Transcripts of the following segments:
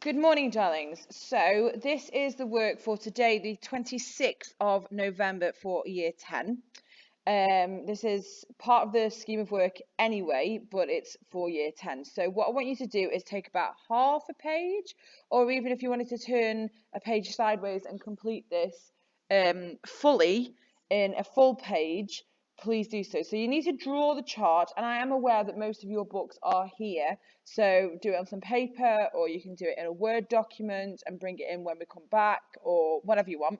Good morning, darlings. So this is the work for today, the 26th of November for year 10. This is part of the scheme of work anyway, but it's for year 10. So what I want you to do is take about half a page, or even if you wanted to turn a page sideways and complete this fully in a full page, please do so. So you need to draw the chart, and I am aware that most of your books are here, so do it on some paper, or you can do it in a Word document and bring it in when we come back, or whatever you want.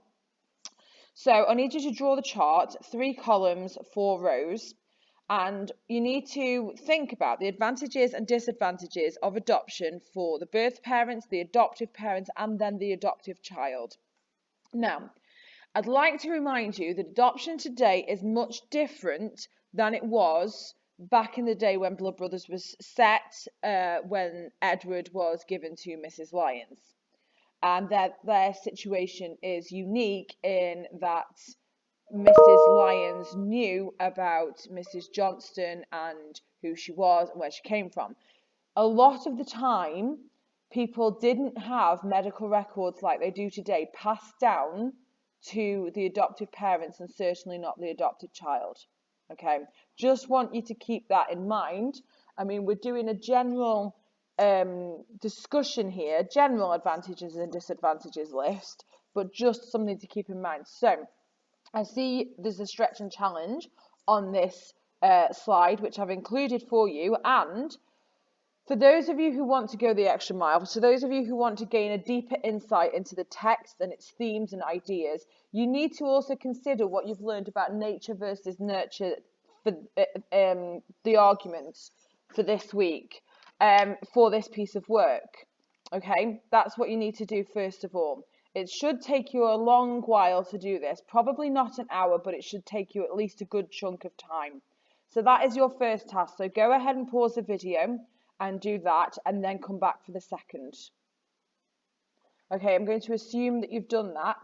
So I need you to draw the chart, 3 columns, 4 rows, and you need to think about the advantages and disadvantages of adoption for the birth parents, the adoptive parents, and then the adoptive child. Now, I'd like to remind you that adoption today is much different than it was back in the day when Blood Brothers was set, when Edward was given to Mrs. Lyons. And that their situation is unique in that Mrs. Lyons knew about Mrs. Johnston and who she was and where she came from. A lot of the time, people didn't have medical records like they do today passed down to the adoptive parents, and certainly not the adopted child. Okay, just want you to keep that in mind. I mean, we're doing a general discussion here, general advantages and disadvantages list, but just something to keep in mind. So I see there's a stretch and challenge on this slide, which I've included for you, and for those of you who want to go the extra mile, so those of you who want to gain a deeper insight into the text and its themes and ideas, you need to also consider what you've learned about nature versus nurture for the arguments for this week, for this piece of work. Okay, that's what you need to do first of all. It should take you a long while to do this, probably not an hour, but it should take you at least a good chunk of time. So that is your first task. So go ahead and pause the video and do that, and then come back for the second. Okay, I'm going to assume that you've done that,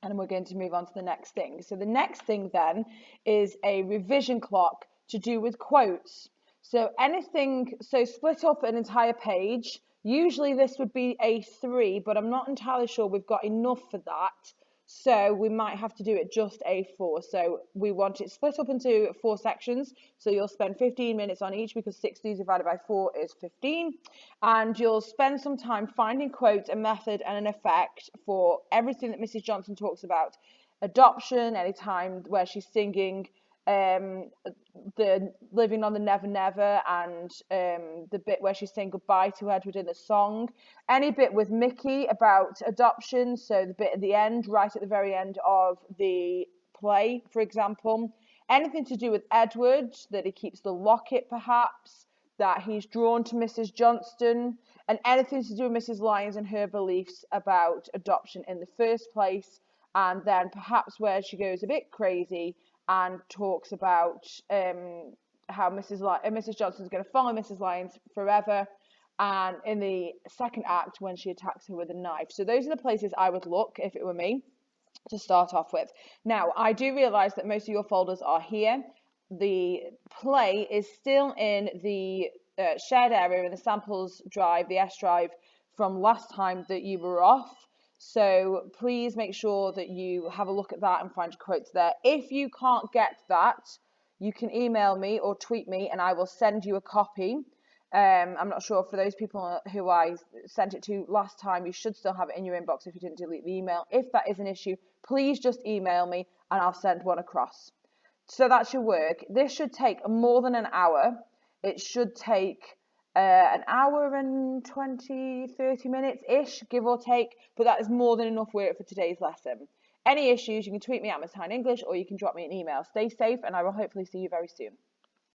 and we're going to move on to the next thing. So the next thing then is a revision clock to do with quotes. So anything, so split up an entire page. Usually this would be A3, but I'm not entirely sure we've got enough for that. So we might have to do it just A4. So we want it split up into 4 sections. So you'll spend 15 minutes on each, because 60 divided by 4 is 15. And you'll spend some time finding quotes, a method and an effect for everything that Mrs. Johnson talks about. Adoption, any time where she's singing the Living on the Never Never, and the bit where she's saying goodbye to Edward in the song. Any bit with Mickey about adoption, so the bit at the end, right at the very end of the play, for example. Anything to do with Edward, that he keeps the locket perhaps, that he's drawn to Mrs. Johnston, and anything to do with Mrs. Lyons and her beliefs about adoption in the first place, and then perhaps where she goes a bit crazy and talks about how Mrs. Johnston's going to follow Mrs. Lyons forever, and in the second act when she attacks her with a knife. So those are the places I would look if it were me to start off with. Now, I do realise that most of your folders are here. The play is still in the shared area in the samples drive, the S drive, from last time that you were off. So please make sure that you have a look at that and find your quotes there. If you can't get that, you can email me or tweet me and I will send you a copy. I'm not sure, for those people who I sent it to last time, you should still have it in your inbox if you didn't delete the email. If that is an issue, please just email me and I'll send one across. So that's your work. This should take more than an hour. It should take an hour and 20-30 minutes-ish, give or take, but that is more than enough work for today's lesson. Any issues, you can tweet me at Miss Hine English, or you can drop me an email. Stay safe, and I will hopefully see you very soon.